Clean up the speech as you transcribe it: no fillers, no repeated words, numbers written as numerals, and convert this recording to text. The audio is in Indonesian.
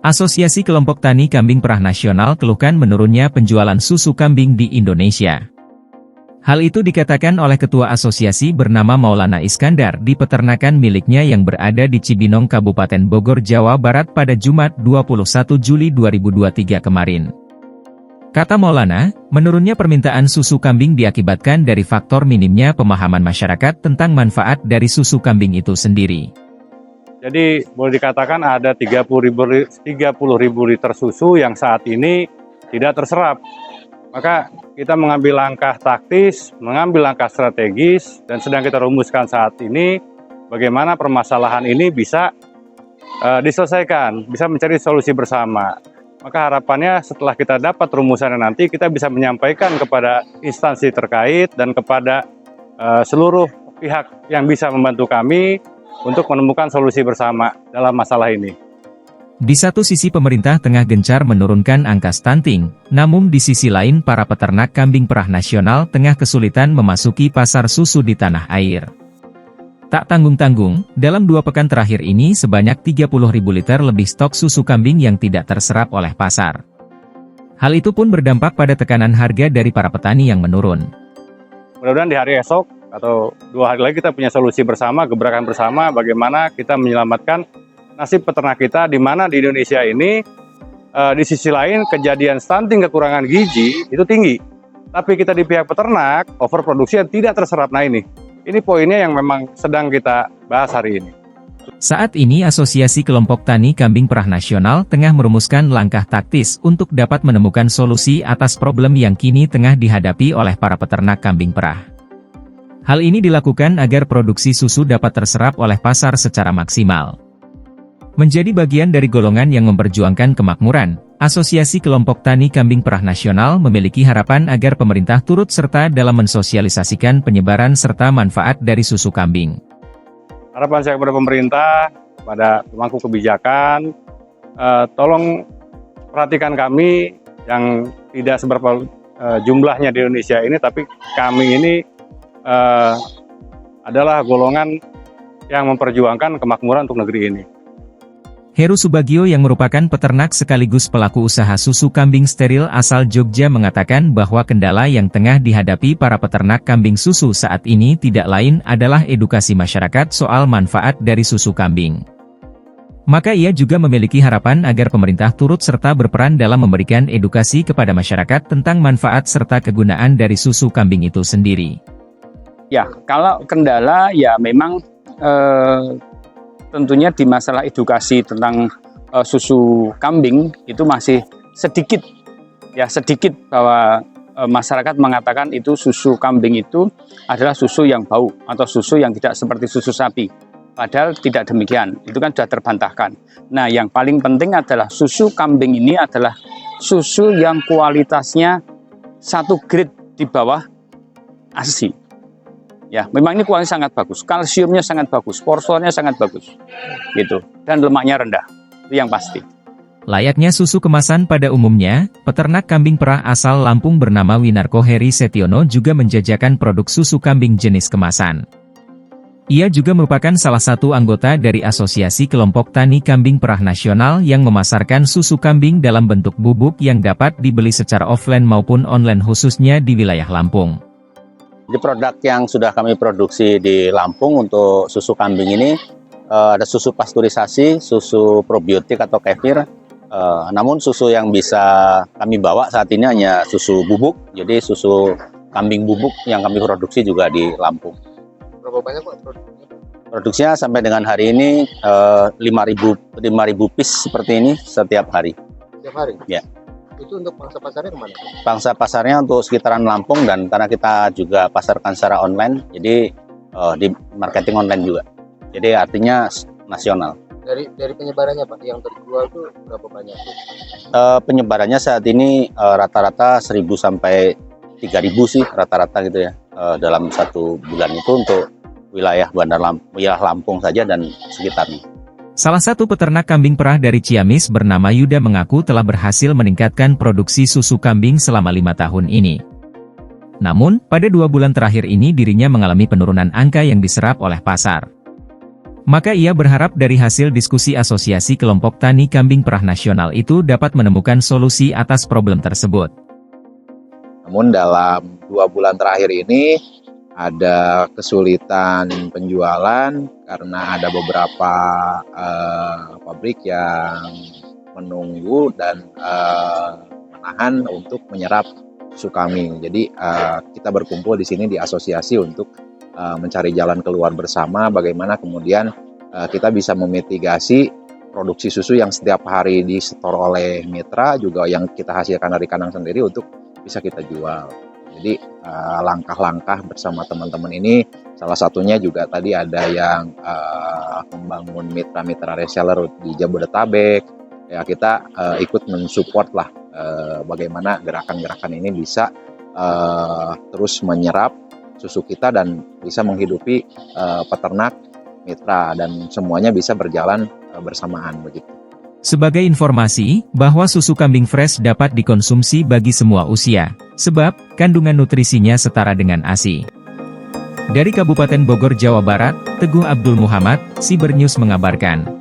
Asosiasi Kelompok Tani Kambing Perah Nasional keluhkan menurunnya penjualan susu kambing di Indonesia. Hal itu dikatakan oleh Ketua Asosiasi bernama Maulana Iskandar di peternakan miliknya yang berada di Cibinong, Kabupaten Bogor, Jawa Barat pada Jumat 21 Juli 2023 kemarin. Kata Maulana, menurunnya permintaan susu kambing diakibatkan dari faktor minimnya pemahaman masyarakat tentang manfaat dari susu kambing itu sendiri. Jadi boleh dikatakan ada 30.000 liter susu yang saat ini tidak terserap. Maka kita mengambil langkah taktis, mengambil langkah strategis, dan sedang kita rumuskan saat ini bagaimana permasalahan ini bisa diselesaikan, bisa mencari solusi bersama. Maka harapannya setelah kita dapat rumusannya nanti kita bisa menyampaikan kepada instansi terkait dan kepada seluruh pihak yang bisa membantu kami untuk menemukan solusi bersama dalam masalah ini. Di satu sisi pemerintah tengah gencar menurunkan angka stunting, namun di sisi lain para peternak kambing perah nasional tengah kesulitan memasuki pasar susu di tanah air. Tak tanggung-tanggung, dalam 2 pekan terakhir ini sebanyak 30.000 liter lebih stok susu kambing yang tidak terserap oleh pasar. Hal itu pun berdampak pada tekanan harga dari para petani yang menurun. Mudah-mudahan di hari esok atau 2 hari lagi kita punya solusi bersama, gebrakan bersama bagaimana kita menyelamatkan nasib peternak kita, di mana di Indonesia ini di sisi lain kejadian stunting kekurangan gizi itu tinggi. Tapi kita di pihak peternak overproduksi yang tidak terserap. Nah ini poinnya yang memang sedang kita bahas hari ini. Saat ini Asosiasi Kelompok Tani Kambing Perah Nasional tengah merumuskan langkah taktis untuk dapat menemukan solusi atas problem yang kini tengah dihadapi oleh para peternak kambing perah. Hal ini dilakukan agar produksi susu dapat terserap oleh pasar secara maksimal. Menjadi bagian dari golongan yang memperjuangkan kemakmuran, Asosiasi Kelompok Tani Kambing Perah Nasional memiliki harapan agar pemerintah turut serta dalam mensosialisasikan penyebaran serta manfaat dari susu kambing. Harapan saya kepada pemerintah, pada pemangku kebijakan, tolong perhatikan kami yang tidak seberapa jumlahnya di Indonesia ini, tapi kami ini adalah golongan yang memperjuangkan kemakmuran untuk negeri ini. Heru Subagio yang merupakan peternak sekaligus pelaku usaha susu kambing steril asal Jogja mengatakan bahwa kendala yang tengah dihadapi para peternak kambing susu saat ini tidak lain adalah edukasi masyarakat soal manfaat dari susu kambing. Maka ia juga memiliki harapan agar pemerintah turut serta berperan dalam memberikan edukasi kepada masyarakat tentang manfaat serta kegunaan dari susu kambing itu sendiri. Ya, kalau kendala ya memang tentunya di masalah edukasi tentang susu kambing itu masih sedikit bahwa masyarakat mengatakan itu susu kambing itu adalah susu yang bau atau susu yang tidak seperti susu sapi. Padahal tidak demikian, itu kan sudah terbantahkan. Nah, yang paling penting adalah susu kambing ini adalah susu yang kualitasnya 1 grade di bawah ASI. Ya, memang ini kualitasnya sangat bagus, kalsiumnya sangat bagus, porsornya sangat bagus, gitu, dan lemaknya rendah, itu yang pasti. Layaknya susu kemasan pada umumnya, peternak kambing perah asal Lampung bernama Winarko Heri Setiono juga menjajakan produk susu kambing jenis kemasan. Ia juga merupakan salah satu anggota dari Asosiasi Kelompok Tani Kambing Perah Nasional yang memasarkan susu kambing dalam bentuk bubuk yang dapat dibeli secara offline maupun online khususnya di wilayah Lampung. Di produk yang sudah kami produksi di Lampung untuk susu kambing ini ada susu pasteurisasi, susu probiotik atau kefir. Namun susu yang bisa kami bawa saat ini hanya susu bubuk, jadi susu kambing bubuk yang kami produksi juga di Lampung. Berapa banyak Pak produksinya? Produksinya sampai dengan hari ini 5.000 piece seperti ini setiap hari. Setiap hari? Ya. Itu untuk pangsa pasarnya kemana? Pangsa pasarnya untuk sekitaran Lampung, dan karena kita juga pasarkan secara online, jadi di marketing online juga. Jadi artinya nasional. Dari penyebarannya Pak, yang terjual itu berapa banyak? Penyebarannya saat ini rata-rata 1.000 sampai 3.000 sih rata-rata gitu ya. Dalam 1 bulan itu untuk wilayah wilayah Lampung saja dan sekitarnya. Salah satu peternak kambing perah dari Ciamis bernama Yuda mengaku telah berhasil meningkatkan produksi susu kambing selama 5 tahun ini. Namun, pada 2 bulan terakhir ini dirinya mengalami penurunan angka yang diserap oleh pasar. Maka ia berharap dari hasil diskusi Asosiasi Kelompok Tani Kambing Perah Nasional itu dapat menemukan solusi atas problem tersebut. Namun dalam 2 bulan terakhir ini ada kesulitan penjualan karena ada beberapa pabrik yang menunggu dan menahan untuk menyerap susu kami. Jadi kita berkumpul di sini di asosiasi untuk mencari jalan keluar bersama bagaimana kemudian kita bisa memitigasi produksi susu yang setiap hari disetor oleh mitra juga yang kita hasilkan dari kandang sendiri untuk bisa kita jual. Jadi langkah-langkah bersama teman-teman ini salah satunya juga tadi ada yang membangun mitra-mitra reseller di Jabodetabek. Ya kita ikut mensupport lah bagaimana gerakan-gerakan ini bisa terus menyerap susu kita dan bisa menghidupi peternak mitra dan semuanya bisa berjalan bersamaan begitu. Sebagai informasi, bahwa susu kambing fresh dapat dikonsumsi bagi semua usia, sebab kandungan nutrisinya setara dengan ASI. Dari Kabupaten Bogor, Jawa Barat, Teguh Abdul Muhammad, Sibernews mengabarkan.